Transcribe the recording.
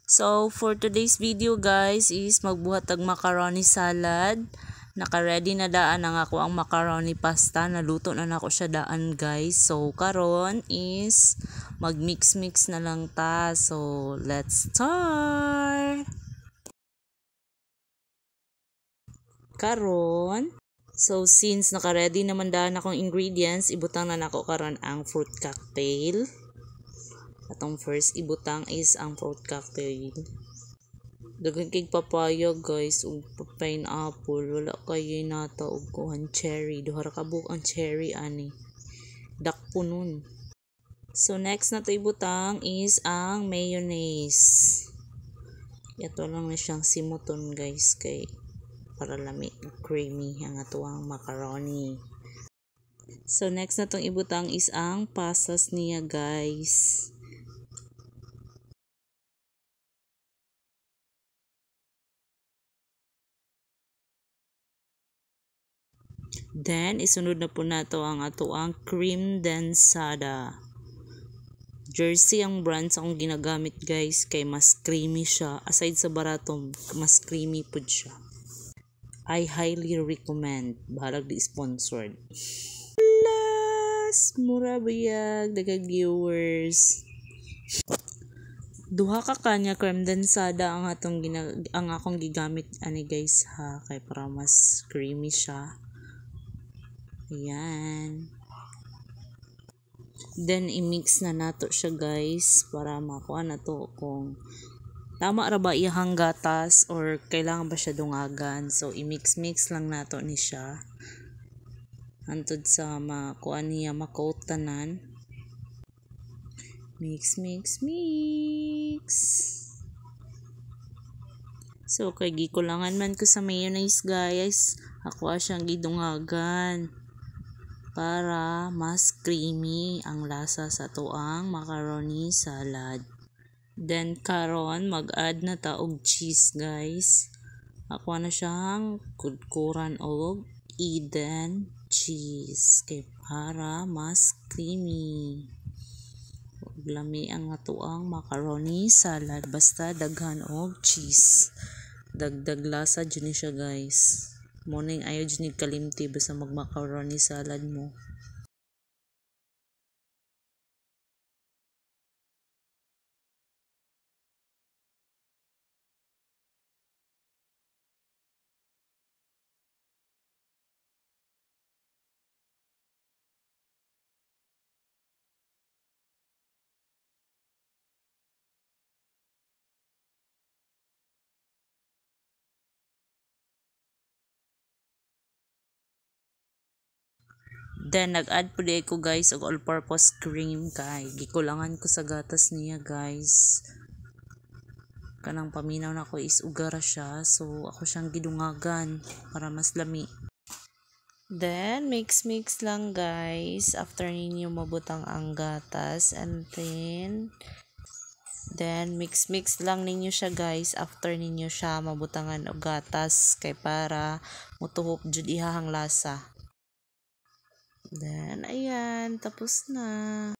So, for today's video guys is magbuhat tag macaroni salad. Naka-ready na daan ang ako ang macaroni pasta. Naluto na nako siya daan guys. So, karon is mag-mix-mix na lang ta. So, let's start! Karon, so since naka-ready naman daan akong ingredients, ibutang na nako karon ang fruit cocktail. Atong first ibutang is ang fruit cocktail. Dagan kay papaya guys ug pineapple, wala kay nata og kuhan cherry, duha ra ka buok ang cherry ani. Dakpo nun. So next na to ibutang is ang mayonnaise. Ito lang na siyang simuton guys kay para lami creamy ang atuang macaroni. So next na tong ibutang is ang pasas niya guys. Then, isunod na po nato ang atoang cream densada. Jersey ang brand sa akong ginagamit guys kay mas creamy siya. Aside sa barato, mas creamy po siya. I highly recommend. Bahalag di sponsored. Plus, mura bayag, dagang viewers. Duha ka kanya cream densada ang akong gigamit ani guys ha kay para mas creamy siya. Ayan. Then, i-mix na nato siya guys para makuha na to kung tama ra ba iyang gatas or kailangan ba siya dungagan. So, i-mix-mix lang nato ni siya. Hantod sa makuha niya makoat tanan. Mix, mix, mix. So, kay gikulangan man ko sa mayonnaise guys. Ako siyang gidungagan para mas creamy ang lasa sa tuang macaroni salad. Then karon mag-add na ta og cheese guys. Ako na siyang kudkuran og Eden cheese kay para mas creamy. Ug lami ang atuang macaroni salad basta daghan og cheese. Dagdag lasa jud ni siya guys. Morning ayaw dyan kalimti basta mag-macaroni salad mo. Then, nag-add po di ko guys og all-purpose cream kay gikulangan ko sa gatas niya guys. Kanang paminaw na ko is ugara siya. So, ako siyang gidungagan para mas lami. Then, mix-mix lang guys. After ninyo mabutang ang gatas. And then mix-mix lang ninyo siya guys. After ninyo siya mabutangan og gatas. Kay para mutuhop jud ihahang lasa. Then, ayan, tapos na.